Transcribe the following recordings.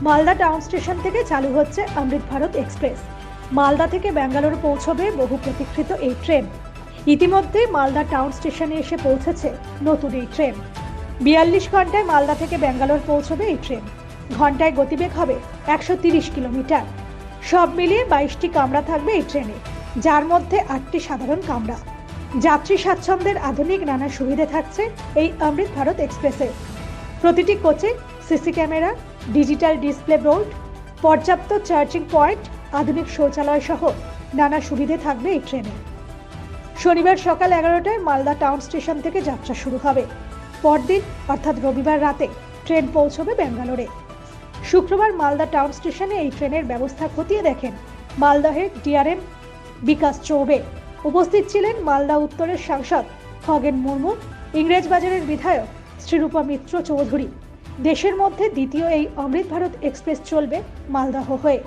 Malda town station থেকে চালু হচ্ছে অমৃত ভারত এক্সপ্রেস। মালদা থেকে ব্যাঙ্গালোর পৌঁছবে বহু প্রতীক্ষিত এই ট্রেন। ইতিমধ্যে মালদা টাউন স্টেশনে এসে পৌঁছেছে নতুন এই ট্রেন। 42 ঘন্টায় মালদা থেকে ব্যাঙ্গালোর পৌঁছবে এই ট্রেন। ঘন্টায় গতিবেগ হবে 130 কিলোমিটার। সব মিলিয়ে 22টি কামরা থাকবে এই ট্রেনে, যার মধ্যে 8টি সাধারণ কামরা। যাত্রী স্বাচ্ছন্দ্যের আধুনিক নানা সুবিধা থাকছে এই অমৃত ভারত এক্সপ্রেসে। প্রতিটি কোচে CC camera, digital display board, পর্যাপ্ত চার্জিং পয়েন্ট, আধুনিক শৌচালয় সহ নানা সুবিধে থাকবে এই ট্রেনে। শনিবার সকাল 11টায় মালদা টাউন স্টেশন থেকে যাত্রা শুরু হবে। পরদিন অর্থাৎ রবিবার রাতে ট্রেন পৌঁছবে ব্যাঙ্গালোরে। শুক্রবার মালদা টাউন স্টেশনে এই ট্রেনের ব্যবস্থা খতিয়ে দেখেন মালদহের ডিআরএম বিকাশ চৌবে। উপস্থিত ছিলেন মালদা উত্তরের সাংসদ খগেন মুর্মু, ইংরেজবাজারের বিধায়ক শ্রীরূপা মিত্র চৌধুরী। দেশের মধ্যে দ্বিতীয় এই অমৃত ভারত এক্সপ্রেস চলবে মালদহ হয়ে।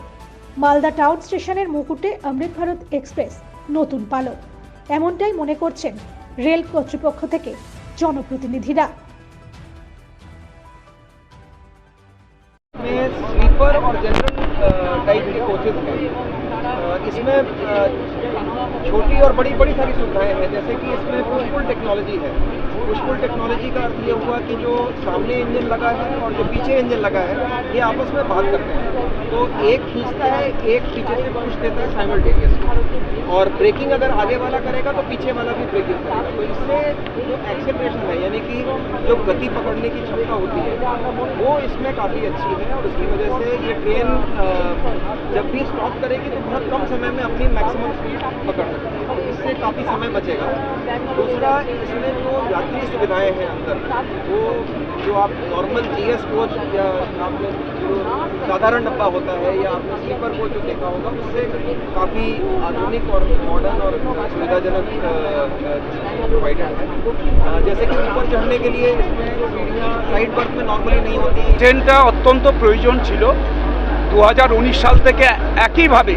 মালদা টাউন স্টেশনের মুকুটে অমৃত ভারত এক্সপ্রেস নতুন পালক, এমনটাই মনে করছেন রেল কর্তৃপক্ষ থেকে জনপ্রতিনিধিরা। स्लीपर और जनरल टाइप के कोचेज हैं। इसमें छोटी और बड़ी बड़ी सारी सुविधाएं हैं, जैसे कि इसमें पुश पुल टेक्नोलॉजी है। पुश पुल टेक्नोलॉजी का अर्थ ये हुआ कि जो सामने इंजन लगा है और जो पीछे इंजन लगा है, ये आपस में बात करते हैं। तो एक खींचता है, एक पीछे से पुश देता है साइमल्टेनियसली, और ब्रेकिंग अगर आगे वाला करेगा तो पीछे वाला भी ब्रेकिंग करेगा। तो इससे जो एक्सेलरेशन है, यानी कि जो गति पकड़ने की क्षमता होती है, वो इसमें काफ़ी अच्छी है। और उसकी वजह से ये ट्रेन जब भी स्टॉप करेगी तो बहुत कम समय में अपनी मैक्सिमम स्पीड पकड़ सकती है, तो इससे काफ़ी समय बचेगा। दूसरा, इसमें जो यात्री सुविधाएं हैं अंदर, वो जो आप नॉर्मल जीएस कोच या आपने जो साधारण डब्बा होता है या आपने स्लीपर कोच जो देखा होगा, उससे काफ़ी आधुनिक और मॉडर्न और सुविधाजनक प्रोवाइडेड है। जैसे कि ऊपर चढ़ने के लिए इसमें सीढ़ियाँ साइड बर्थ में नॉर्मली नहीं होती। ট্রেনটা অত্যন্ত প্রয়োজন ছিল। 2019 সাল থেকে একইভাবে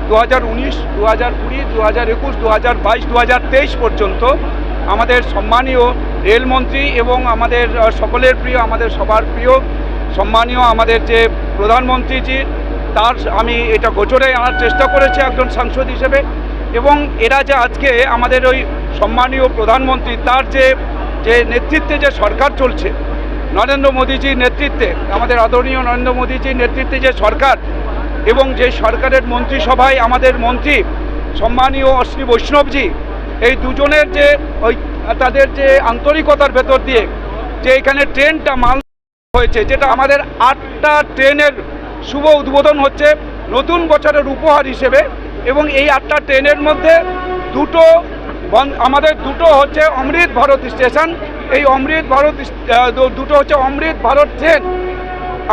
2019, 2020, 2021, 2022, 2023 পর্যন্ত আমাদের সম্মানীয় রেলমন্ত্রী এবং আমাদের সকলের প্রিয়, আমাদের সবার প্রিয় সম্মানীয় আমাদের যে প্রধানমন্ত্রীজি, তার আমি এটা গোচরে আনার চেষ্টা করেছি একজন সাংসদ হিসেবে। এবং এরা যে আজকে আমাদের ওই সম্মানীয় প্রধানমন্ত্রী, তার যে নেতৃত্বে যে সরকার চলছে, নরেন্দ্র মোদীজির নেতৃত্বে, আমাদের আদরণীয় নরেন্দ্র মোদীজির নেতৃত্বে যে সরকার, এবং যে সরকারের মন্ত্রিসভায় আমাদের মন্ত্রী সম্মানীয় অশ্বিনী বৈষ্ণবজি, এই দুজনের যে ওই তাদের যে আন্তরিকতার ভেতর দিয়ে যে এখানে ট্রেনটা মাল হয়েছে, যেটা আমাদের 8টা ট্রেনের শুভ উদ্বোধন হচ্ছে নতুন বছরের উপহার হিসেবে। এবং এই 8টা ট্রেনের মধ্যে আমাদের দুটো হচ্ছে অমৃত ভারত স্টেশন, এই অমৃত ভারত দুটো হচ্ছে অমৃত ভারত ট্রেন।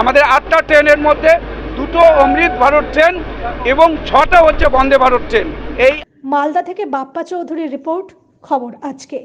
আমাদের 8টা ট্রেনের মধ্যে 2টো অমৃত ভারত ট্রেন এবং 6টা হচ্ছে বন্দে ভারত ট্রেন। এই মালদা থেকে বাপ্পা চৌধুরীর রিপোর্ট, খবর আজকে।